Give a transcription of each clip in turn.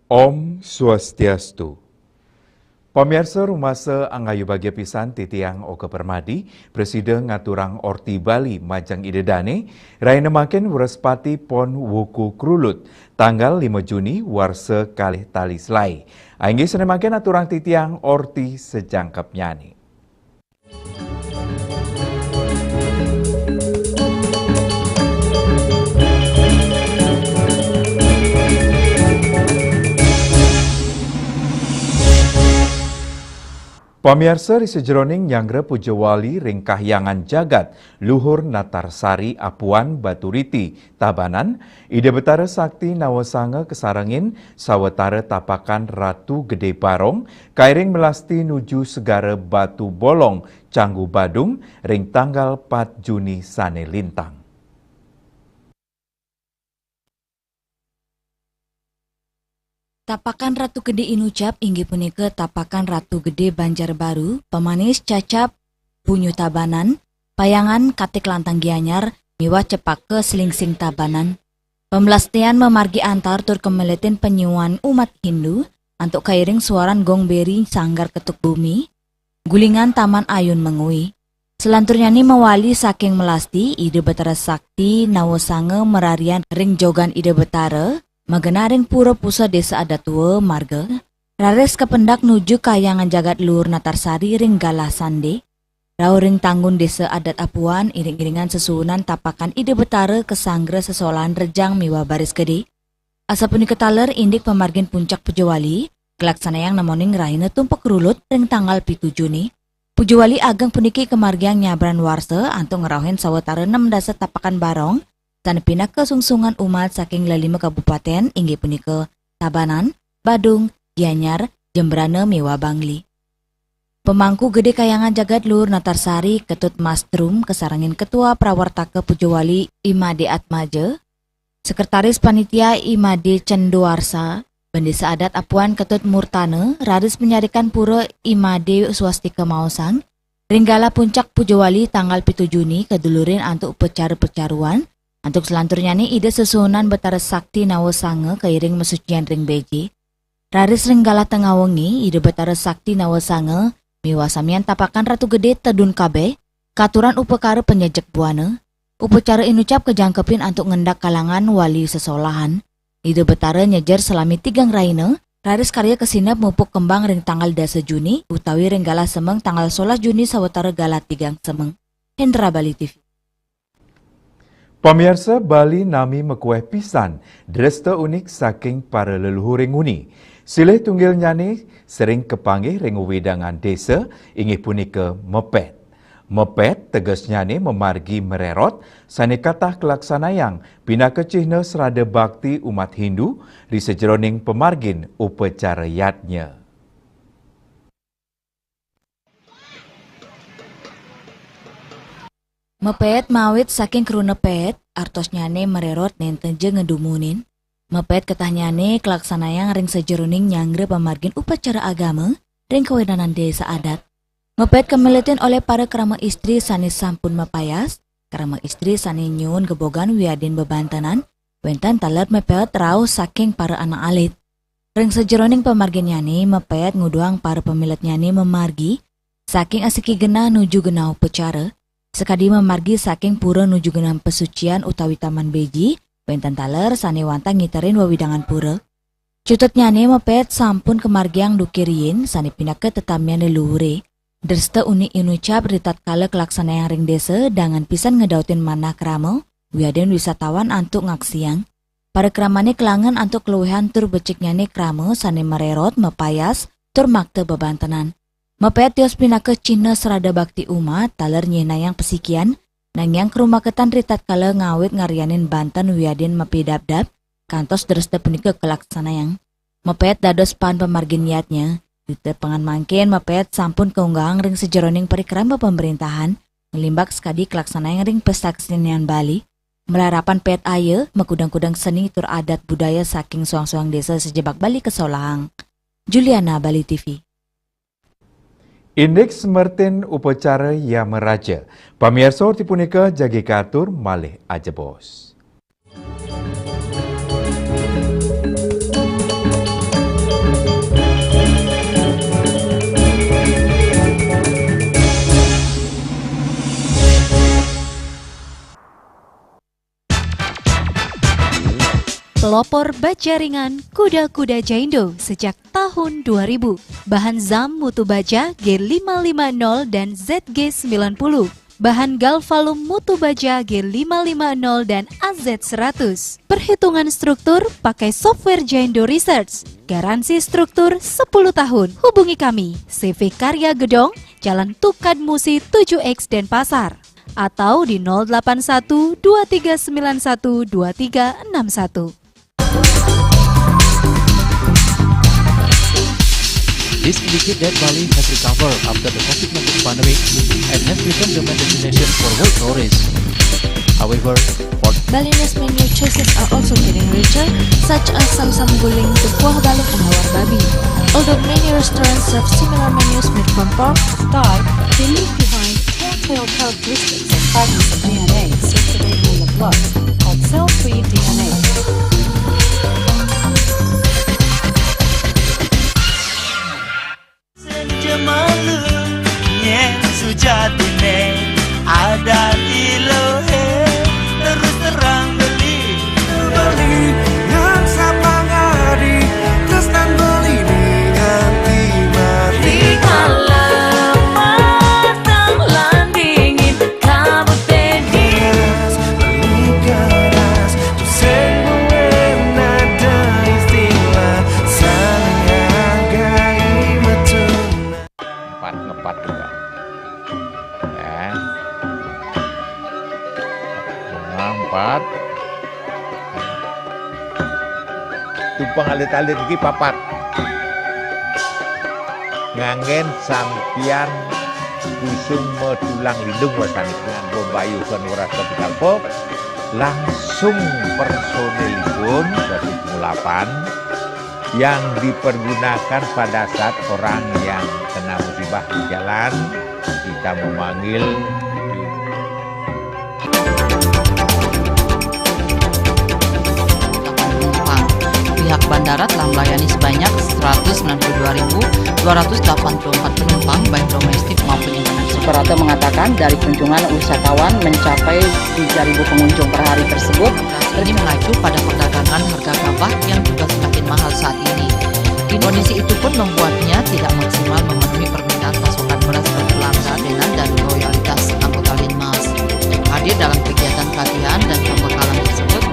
Om Swastiastu. Pamirsa rumasa angayu bagia pisan titiang Oka Permadi, Presiden ngaturang Orti Bali Majang Idedane, raina makin Wrespati Pon Wuku Krulut, tanggal 5 Juni warsa kalih tali selai. Ainggi sana makin aturang titiang Orti sejangkap nyani. Pamirsa di sejeroning Nyangre Pujawali ring kahyangan jagat Luhur Natarsari Apuan Baturiti Tabanan ide betara sakti nawasanga kesarangin sawetara tapakan Ratu Gede Barong kairing melasti nuju segara Batu Bolong Canggu Badung ring tanggal 4 Juni sane lintang. Tapakan Ratu Gede Inucap inggih punika Tapakan Ratu Gede Banjarbaru, pemanis cacap Bunyu Tabanan, payangan Katik Lantang Gianyar, miwah cepak ke Selingsing Tabanan. Pemelastian memargi antar tur kemeletin penyuan umat Hindu, antuk kairing suaran gong beri sanggar ketuk bumi, gulingan Taman Ayun mengui. Selanturnya ni mewali saking melasti ide betara sakti nawasange merarian ring jogan ide betara, Magenaring pura pusa desa adat tua marga, rares kependak nuju kayangan jagat luhur Natarsari ring galah sande, rau ring tanggun desa adat Apuan iring-iringan sesuhunan tapakan ide betara kesanggre sesolahan rejang miwa baris gede. Asa puni ketaler indik pemargin puncak Pujawali, kelaksana yang namoning raina tumpak rulut ring tanggal 7 Juni. Pujawali ageng puniki kemargiang nyabran warsa antuk ngerauhin sawetara 6 dasa tapakan barong, dan pindah ke sungsungan umat saking 5 kabupaten inggih punika Tabanan, Badung, Gianyar, Jembrana, miwa Bangli. Pemangku gede kayangan jagat luhur Natarsari Ketut Mastrum kesarangin Ketua Prawartaka Pujawali Imade Atmaja, Sekretaris Panitia Imade Cendoarsa, Bendesa Adat Apuan Ketut Murtane, raris menyarikan pura Imade Swastika Mausang, ringgala puncak Pujawali tanggal 7 Juni kedulurin antuk pecaru-pecaruan. Untuk selanturnya ni ide sesuhunan betara sakti nawasange kairing mesucian ring beji. Raris ringgala tengah wengi ide betara sakti nawasange miwa samian tapakan Ratu Gede tedun kabe, katuran upekara penyejek buana. Upacara inucap kejangkepin antuk ngendak kalangan wali sesolahan. Ide betara nyejer selami 3 raina, raris karya kesinap mupuk kembang ring tanggal 10 Juni, utawi ringgala semeng tanggal 11 Juni sawetara gala 3 semeng. Hendra Bali TV. Pamirsa Bali nami mekueh pisan, dresta unik saking para leluhur ring uni. Silih tunggil nyani sering kepanggih ring wedangan desa inggih punika mepet. Mepet tegas nyani memargi mererot sane katah kelaksanayang pina kecihna serada bakti umat Hindu di sejeroning pemargin upacara yatnya. Mepet mawit saking kruna pet, artosnyane mererot nenten je ngedumunin. Mepet ketahnyane kelaksanayang ring sejeruning nyangre pemargin upacara agama ring kewedanan desa adat. Mepet kemeletin oleh para kerama istri sani sampun mapayas, kerama istri sani nyun gebogan wiadin bebantanan, wentan taler mepet rau saking para anak alit. Ring sejeruning pemargin nyane mepet nguduang para pemilet nyane memargi, saking asiki genah nuju genah upacara, sekadi memargi saking pura nuju genam pesucian utawi taman beji, wentan taler sane wantang ngiterin wawidangan pura. Cutut nyane mepet sampun kemargiang dukiriin sane pindah ke tetamian leluhure. Derste uni inucap ritat kala kelaksana yang ring desa dangan pisan ngedautin manah kramo, wiaden wisatawan antuk ngaksiang. Para kramane kelangan antuk keluhan tur becik nyane kramo sane mererot mepayas tur makte bebantenan. Mepet tios pindah ke Cina serada bakti umat, taler nyena yang pesikian, nang yang kerumaketan ritat kala ngawit ngarianin Banten wiadin mepidabdab, kantos dereste punika kelaksana yang. Mepet dados pan pemargin niatnya, ditepengan mangkin mepet sampun keunggang ring sejeroning perikrama pemerintahan, ngelimbak sekadi kelaksana yang ring pesta kesenian Bali, melarapan pet aye, mekudang-kudang seni tur adat budaya saking suang-suang desa sejebak Bali kesolahang. Juliana Bali TV. Indeks mertin upacara yang meraja. Pamirsa orti punika jagi katur malih aja bos. pelopor baja ringan kuda-kuda Jaindo sejak tahun 2000. Bahan ZAM mutu baja G550 dan ZG90. Bahan Galvalum mutu baja G550 dan AZ100. Perhitungan struktur pakai software Jaindo Research. Garansi struktur 10 tahun. Hubungi kami, CV Karya Gedong, Jalan Tukad Musi 7X Denpasar. Atau di 081 2391 2361. This indicates that Bali has recovered after the COVID-19 pandemic and has become the main destination for world tourists. However, for Balinese menu choices are also getting richer, such as Sam-Sam Guling, the Kuah Baluk, and Hawar Babi. Although many restaurants serve similar menus made from pork, Thai, they leave behind telltale characteristics and fragments of DNA circulating in the blood, called cell-free DNA. Ada di lohe terus terang beli yang sama ngari terus dan beli ganti mati kalau matang lan dingin kamu tenis beli keras tu semua nada istilah saling hargai betul ngepat juga ya. 4 tumpang alit-alit lagi papat ngangen sampian busung metulang lindung wasani dengan bombayu kan warasa dikalpok langsung personilipun 108 yang dipergunakan pada saat orang yang kena musibah di jalan kita memanggil pihak bandara telah melayani sebanyak 192.284 penumpang baik domestik maupun internasional. Operator mengatakan dari kunjungan wisatawan mencapai 3.000 pengunjung per hari tersebut. Ini mengacu pada perdagangan harga gabah yang juga semakin mahal saat ini. Kondisi itu pun membuatnya tidak maksimal memenuhi permintaan pasokan beras ke pelanggan dan loyalitas anggota Linmas. Hadir dalam kegiatan pelatihan dan pembekalan tersebut,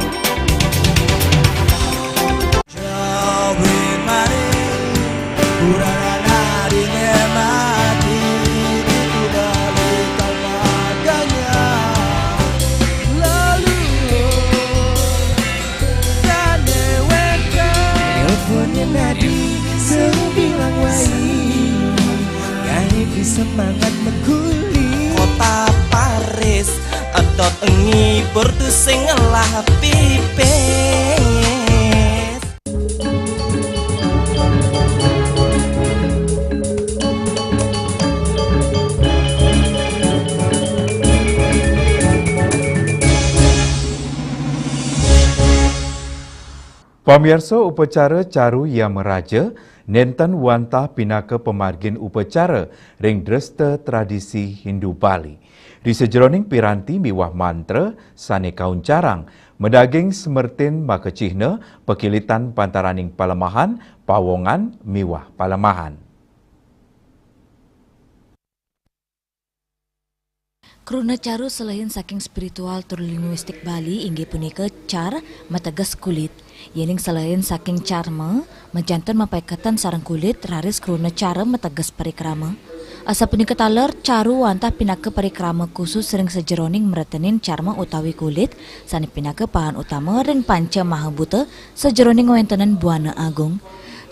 semangat meguli kota Paris atot ngibur tu sing ngelah pipes. Pamirsa upacara Caru Yang Meraja Nenten wantah pinaka pemargin upacara ring dresta tradisi Hindu Bali. Di sejeroning piranti miwah mantra sane kaun carang, medaging semertin maka cihna pekilitan pantaraning palemahan, pawongan miwah palemahan. Kruna caru selain saking spiritual tur linguistik Bali inggih punika car mateges kulit. Yening selain saking carma mencanten mapaikatan sarang kulit raris kruna cara mateges parikrama. Asa punika taler caru wantah pinaka parikrama khusus sering sejeroning meretenin carma utawi kulit sani pinaka pahan utama ring panca mahabuta sejeroning wontenan buana agung.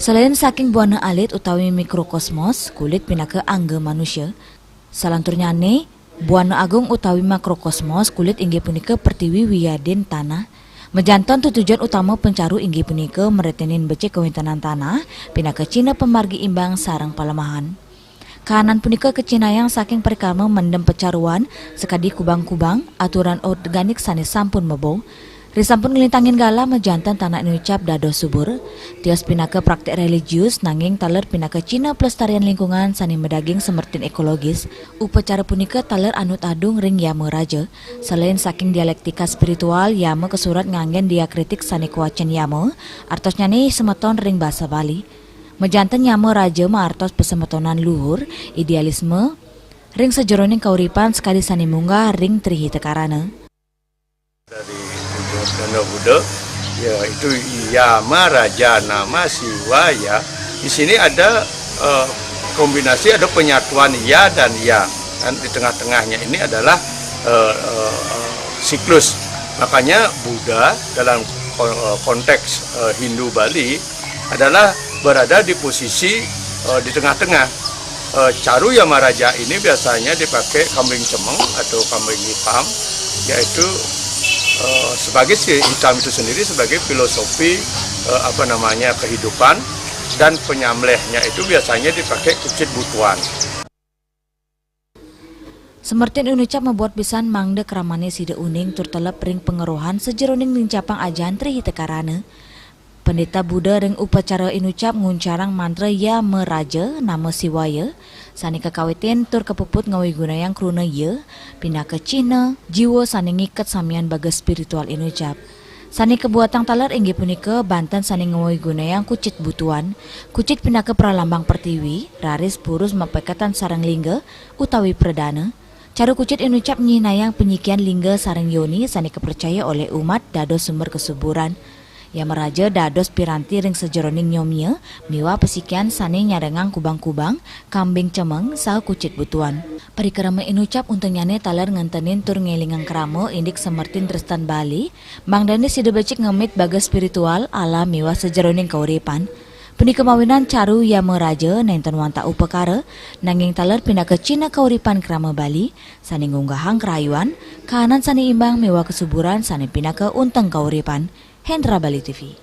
Selain saking buana alit utawi mikrokosmos kulit pinaka angga manusia. Salanturnyane Buana agung utawi makrokosmos kulit inggih punika pertiwi wiyaden tanah. Mejanton tujuan utama pencaru inggih punika meretenin becek kewintenan tanah pinaka cina pemargi imbang sarang palemahan. Kahanan punika kecinayang saking perkama mendem pecaruan sekadi kubang-kubang aturan organik sanes sampun mebo. Risampun ngelintangin gala mejantan tanah inucap dados subur, tios pinake praktek religius nanging taler pinake Cina pelestarian lingkungan sani medaging semertin ekologis, upacara punika taler anut adung ring yame raja, selain saking dialektika spiritual yame kesurat nganggen diakritik sani kuacen yame, artosnya nih semeton ring bahasa Bali. Mejantan yame raja maartos pesemetonan luhur, idealisme, ring sejeroning kauripan sekali sani munggah ring trihi tekarana. Dari Skanda Buddha, ya itu Yama Raja Nama Siwa ya. Di sini ada kombinasi, ada penyatuan ya dan ya. Dan di tengah-tengahnya ini adalah siklus. Makanya Buddha dalam konteks Hindu Bali adalah berada di posisi di tengah-tengah. Caru Yamaraja ini biasanya dipakai kambing cemeng atau kambing hitam, yaitu sebagai si hitam itu sendiri sebagai filosofi kehidupan, dan penyamlehnya itu biasanya dipakai kucit butuan. Semertin unucap membuat pisan mangde keramane side uning tur telep ring pengerohan sejeroning nincapang ajan trihi tekarana. Pendeta Buddha ring upacara inucap nguncarang mantra ya meraja nama siwaya, sani kekawitin tur kepuput ngawi gunayang kruna ye, pindah ke Cina, jiwa sani ngiket samian bagas spiritual inucap. Sani kebuatang talar inggih punika Banten sani ngawi gunayang kucit butuan, kucit pindah ke pralambang pertiwi, raris purus mapekatan sarang lingga, utawi perdana. Cara kucit inucap nyinayang penyikian lingga sarang yoni sani kepercaya oleh umat dados sumber kesuburan. Ya meraja dados piranti ring sejeroning nyomnya, miwa pesikian sani nyarengang kubang-kubang, kambing cemeng, sah kucit butuan. Parikerama inucap untuk nyane taler ngantenin tur ngelingang keramo indik semertin Tristan Bali, Bang Dani sida becik ngemit bagas spiritual ala miwa sejeroning kauripan. Peni kemawinan caru ya meraja nenten wanta upekara, nanging taler pindah ke Cina kauripan kerama Bali, sani ngunggahang kerayuan, kahanan sani imbang miwa kesuburan sani pindah ke unteng kauripan. Hendra Bali TV.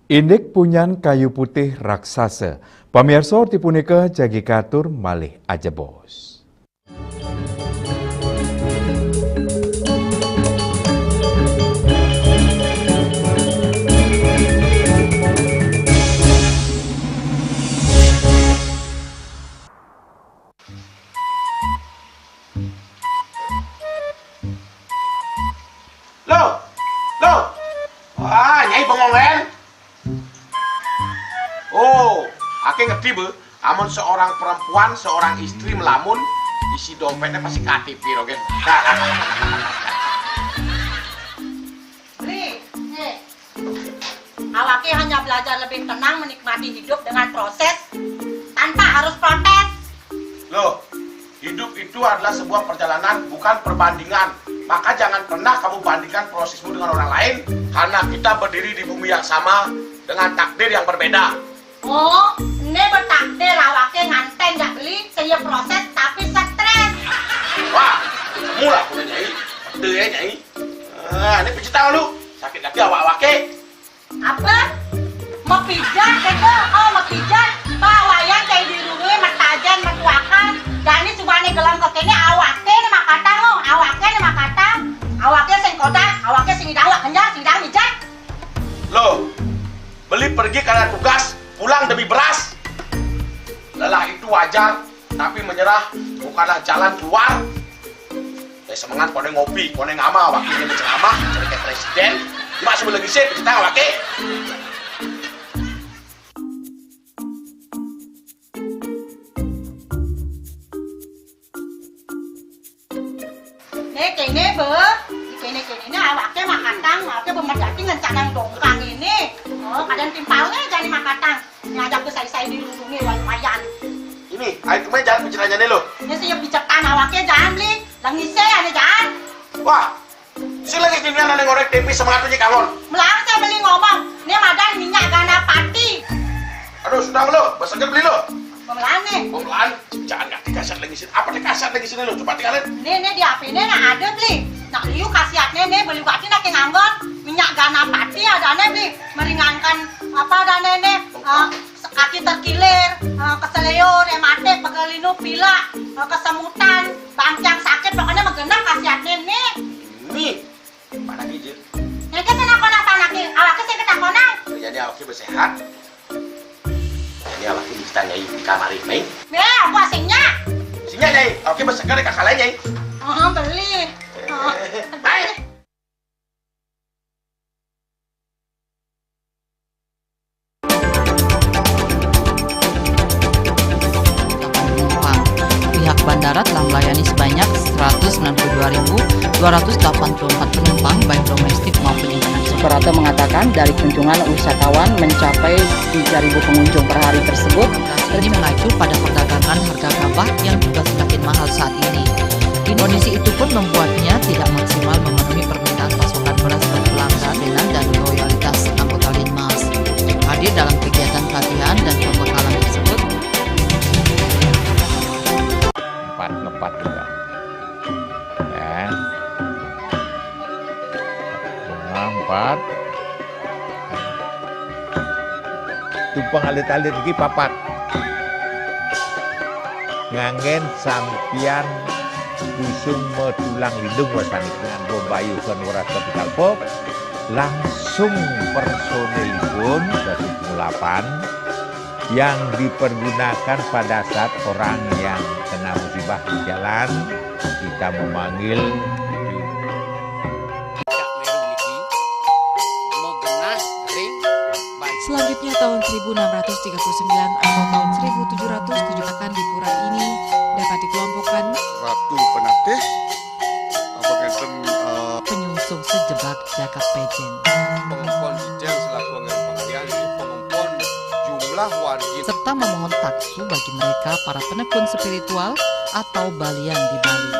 Indik punyan kayu putih raksasa. Pamirsa tipunika jagi katur malih aja bos. Nyai pengongen. Oh, ake ngerti be. Amun seorang perempuan, seorang istri melamun, isi dompetnya pasti KTP, Rogen. Bri, awake hanya belajar lebih tenang menikmati hidup dengan proses tanpa harus protes. Loh, hidup itu adalah sebuah perjalanan, bukan perbandingan. Maka jangan pernah kamu bandingkan prosesmu dengan orang lain, karena kita berdiri di bumi yang sama dengan takdir yang berbeda. Oh, ini bertakdir awake nganten gak beli, saya proses tapi stres. Wah, mula aku Nyai. Pede ya Nyai. Ini pijit tangan lu. Sakit hati awak-awake. Apa? Mau pijat keke? Oh, mau pijat. Pak wayan kayak dirungi, metajan, metuakan. Jadi subane gelam kekene awake nih makatang lo. Awake nih makatang. Awake sing kodak, awake sing idawak kenjang, sing idawak mijat. Loh, beli pergi karena tugas, pulang demi beras. Lelah itu wajar, tapi menyerah bukanlah jalan keluar. Semangat kone ngopi, kone ngama, wakilnya menceramah, cari kayak presiden. Cuma sebelum lagi sih, kita wakil. Kene be, kene awake makatang, awake bemedati ngencanang dongkang ini. Oh, kadang timpalnya jadi makatang, ngajak ke saya dilindungi wayan. Ini, ayo kemarin jangan bicaranya nih lo. Ini siap bicarkan awake jangan beli, langise ada jangan. Wah, si lagi dunia nane ngorek tempe semangatnya kangon. Melang saya beli ngomong, ini madan minyak gana pati. Aduh, sudah lo, besoknya beli lo. Pemelan nih. Pemelan, jangan nggak dikasat lagi sini. Apa dikasat lagi sini lo? Coba tinggalin. Ini di HP ini nak ada beli. Nak liu khasiatnya nih beli waktu nak nganggon minyak gana pati ada nih beli meringankan apa ada nih kaki terkilir, keseleyor, ematik, pegelinu, pilak, kesemutan, bangcang sakit pokoknya menggenap khasiatnya nih. Nih, Mana hiji? Nyai teh kenapa laki awake teh ketakonan. Jadi awake bersehat. Jadi awake bisa nyai di kamar ini. Be, aku asingnya. Sinya nyai, awake berseger ka kalanya nyai. Beli. Baik. Pihak bandara telah melayani sebanyak 192.284 penumpang baik domestik maupun internasional. Suprapto mengatakan dari kunjungan wisatawan mencapai 3.000 pengunjung per hari tersebut. Ini mengacu pada perdagangan harga gabah yang juga semakin mahal saat ini. Kondisi itu pun membuatnya tidak maksimal memenuhi permintaan pasokan beras ke pelanggan dan loyalitas anggota Linmas. Hadir dalam kegiatan pelatihan dan pembekalan tersebut ngepat juga ya, 4 tumpang alit-alit lagi papat ngangen sampian kusung metulang lindung wasanik dengan bombayu kan waras kapital pop langsung personelipun 108 yang dipergunakan pada saat orang yang kena musibah di jalan kita memanggil Selanjutnya tahun 1639 atau tahun 1707 akan di pura ini dapat dikelompokkan Ratu Penatih penyungsung sejebak jagat pejen. Pengumpul Hijau selaku anggaran pengalian pengumpul jumlah warga serta memohon taksu bagi mereka para penekun spiritual atau balian di Bali.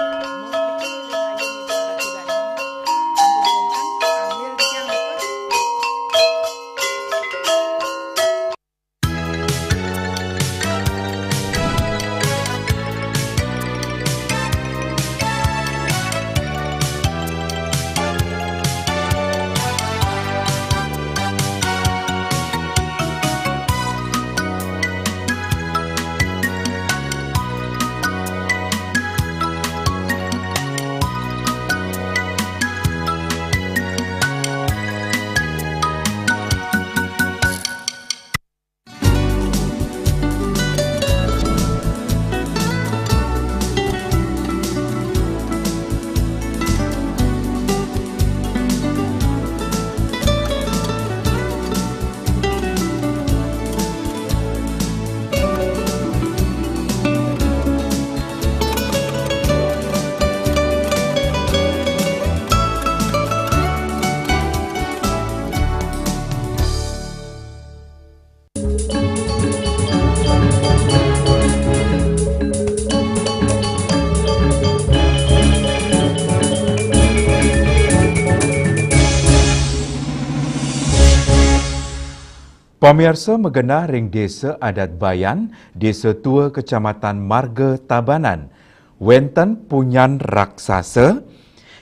Pemirsa mengenah ring desa adat Bayan, desa tua kecamatan Marga Tabanan, wenten punyan raksasa,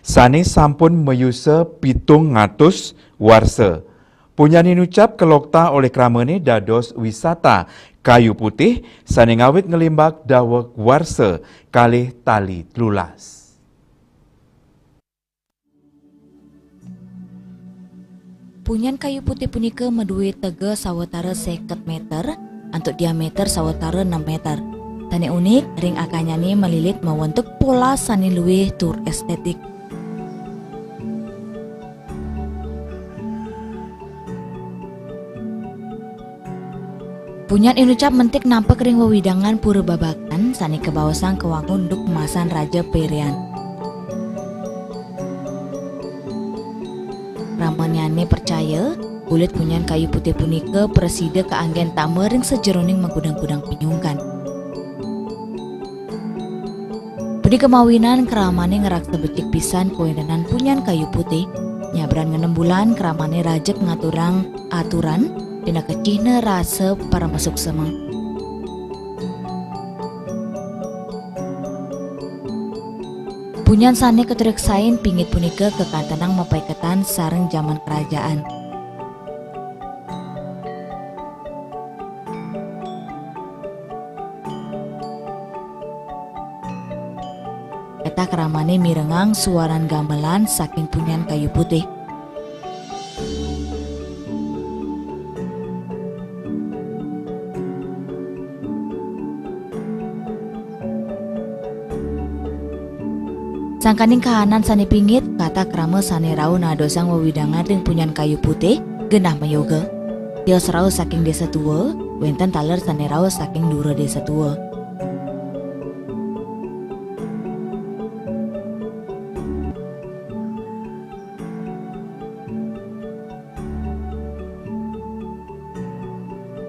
sani sampun meyusa 700 warsa. Punyan ini ucap kelokta oleh kramane dados wisata kayu putih, sani ngawit ngelimbak dawak warsa kalih tali telulas. Punyan kayu putih punika medue tege sawetara 50 meter untuk diameter sawetara 6 meter. Tani unik ring akanyani melilit mawentuk pola sani luwih tur estetik. Punyan inucap mentik nampak ring wewidangan pura babakan sani kebawasan kewangun duk emasan Raja Perian. Ramanyane percaya kulit punyan kayu putih punika presida keanggen tamering sejeroning menggudang-gudang penyungkan. Budi kemawinan keramane ngerak sebecik pisan kuenenan punyan kayu putih nyabran 6 bulan keramane rajek ngaturang aturan dina kecihna rasa para masuk semang. Punyan sane ketereksain pinggit punika kekantenang mapaiketan sareng zaman kerajaan. Eta keramane mirengang suaran gamelan saking punyan kayu putih. Sangkaning kahanan sani pinggit, kata krama sani rau nadosang wawidangan deng punyan kayu putih, genah mayoga. Tios rau saking desa tua, wenten taler sani rau saking dura desa tua.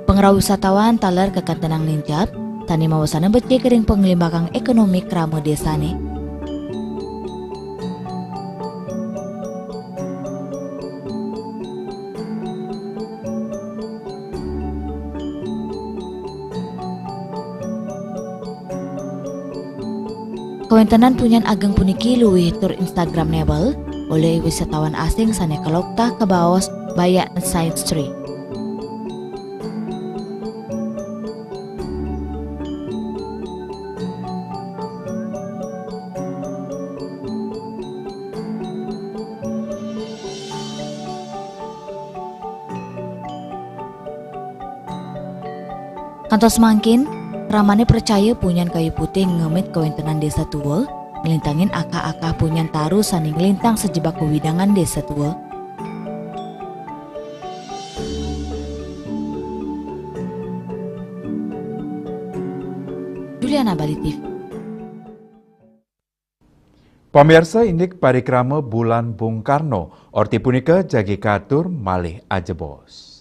Pengrau wisatawan taler kekantenang lincap, tani mawasana becek kering penglimbakang ekonomi krama desane. Kawentenan punyan ageng puniki luwih tur Instagramable oleh wisatawan asing sane kelokta ke baos Bayak Side Street. Kantos mangkin, ramane percaya punyan kayu putih ngemit kawentenan desa tua, ngelintangin akah-akah punyan taru sani ngelintang sejebak kewidangan desa tua. Juliana Bali TV. Pemirsa indik parikrama bulan Bung Karno, orti punika jagi katur malih ajebos.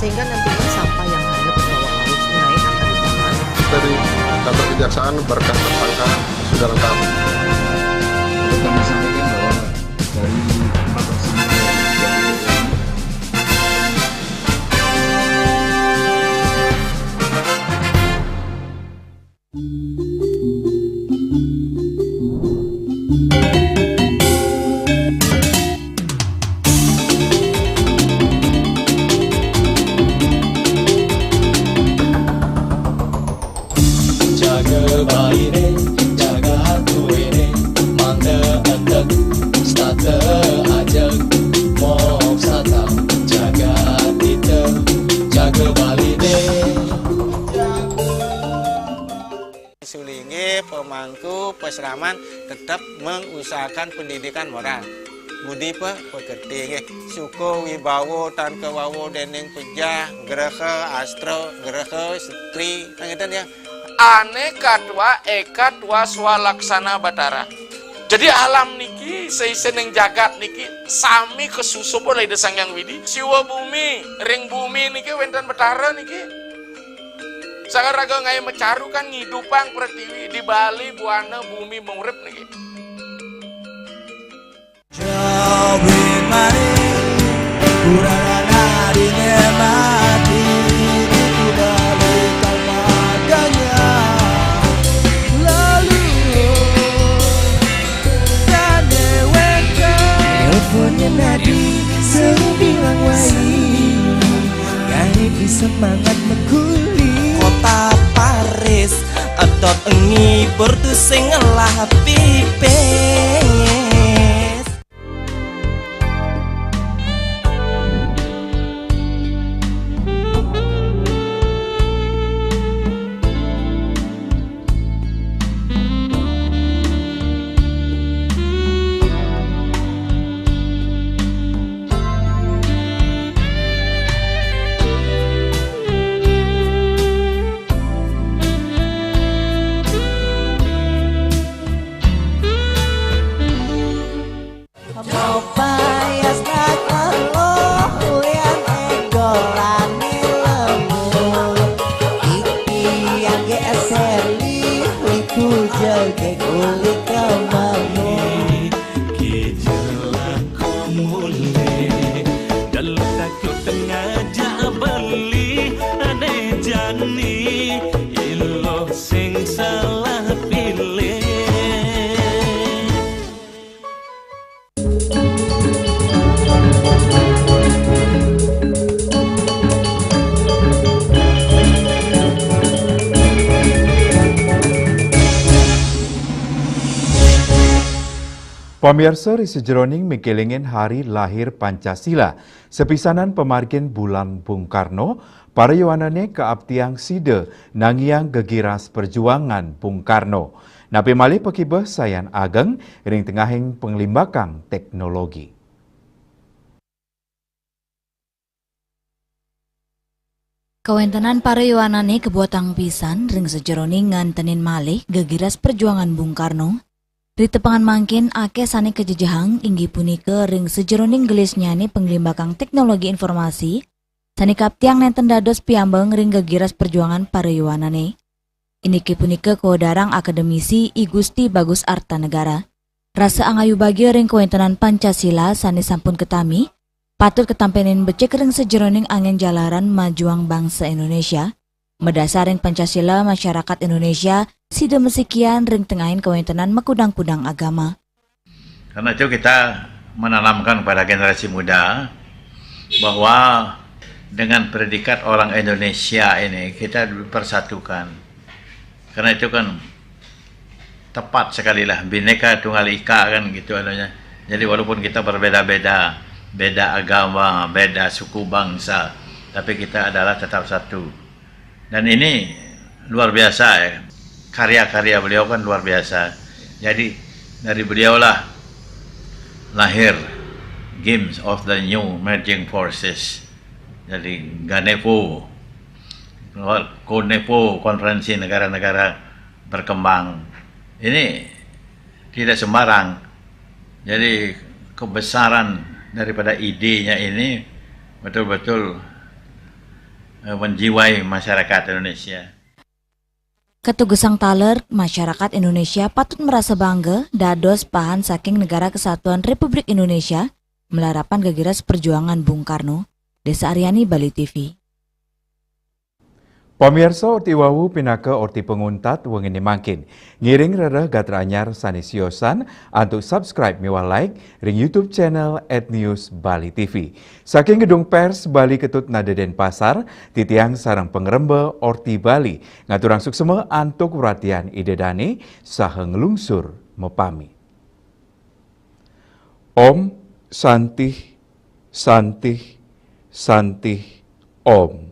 Sehingga nantinya sampah yang hanyut di bawah arus sungai akan ditahan. Dari kantor kejaksaan berkas tersangka sudah lengkap. Kami sampaikan bahwa dari 4 tersangka Sulingi pemangku peseraman tetap mengusahakan pendidikan moral. Budi pekerti suko wibawo tan kewawo deneng pejah gereha astro gereha setri ngeten ya. Aneka dua eka dua swalaksana batara. Jadi alam niki seiseneng jagat niki sami kesusup oleh desang yang widi. Siwa bumi, ring bumi niki wenten batara niki. Sangat raga ngai mecaru kan ngidupang pertiwi di Bali buana bumi mengurip niki. Jawin mari kurang adine mati di Bali kalmadanya lalu kane weka teleponnya nadi seru bilang wai gani bisa semangat meguli kota Paris atot ngibur tu sing ngelah pipes. wani ilo sing salah pilih. Pemirsa risi jeroning mikelingin hari lahir Pancasila, sepisanan pemargin bulan Bung Karno, para yuanane keabtiang sida nangiang gegiras perjuangan Bung Karno. Napi malih pekibeh sayan ageng ring tengahing penglimbakang teknologi. Kawentenan para yuanane kebuatang pisan ring sejeroning ngantenin malih gegiras perjuangan Bung Karno. Di tepangan mangkin ake sane kejejahang inggi punika ring sejeroning gelisnya ni penglimbakang teknologi informasi sane kaptiang nenten dados piambeng ring gegiras perjuangan para yuanane. Iniki punika kodarang akademisi I Gusti Bagus Artanegara. Rasa angayu bagi ring kawentenan Pancasila sane sampun ketami patut ketampenin becek ring sejeroning angin jalaran majuang bangsa Indonesia. Medasaring Pancasila masyarakat Indonesia sida mesikian ring tengahin kawentenan mekudang-kudang agama. Karena itu kita menanamkan kepada generasi muda bahwa dengan predikat orang Indonesia ini kita dipersatukan. Karena itu kan tepat sekali lah, Bhinneka Tunggal Ika kan gitu adanya. Jadi walaupun kita berbeda-beda, beda agama, beda suku bangsa, tapi kita adalah tetap satu. Dan ini luar biasa ya. Karya-karya beliau kan luar biasa. Jadi dari beliaulah lahir Games of the New Merging Forces. Jadi GANEFO, CONEFO, Konferensi Negara-Negara Berkembang. Ini tidak sembarang. Jadi kebesaran daripada idenya ini betul-betul menjiwai masyarakat Indonesia. Ketugesang taler, masyarakat Indonesia patut merasa bangga dados pahan saking Negara Kesatuan Republik Indonesia melarapan gegiras perjuangan Bung Karno. Desa Aryani, Bali TV. Pemirsa orti wawu pinaka orti penguntat wengini mangkin. Ngiring rereh gatra anyar sanisiosan untuk subscribe miwah like ring YouTube channel @news Bali TV. Saking gedung pers Bali Ketut Nadeden Pasar, titiang sarang pengerembe orti Bali. Ngaturang suksema antuk perhatian idedani saha ngelungsur mepami. Om Santih Santih Santih Om.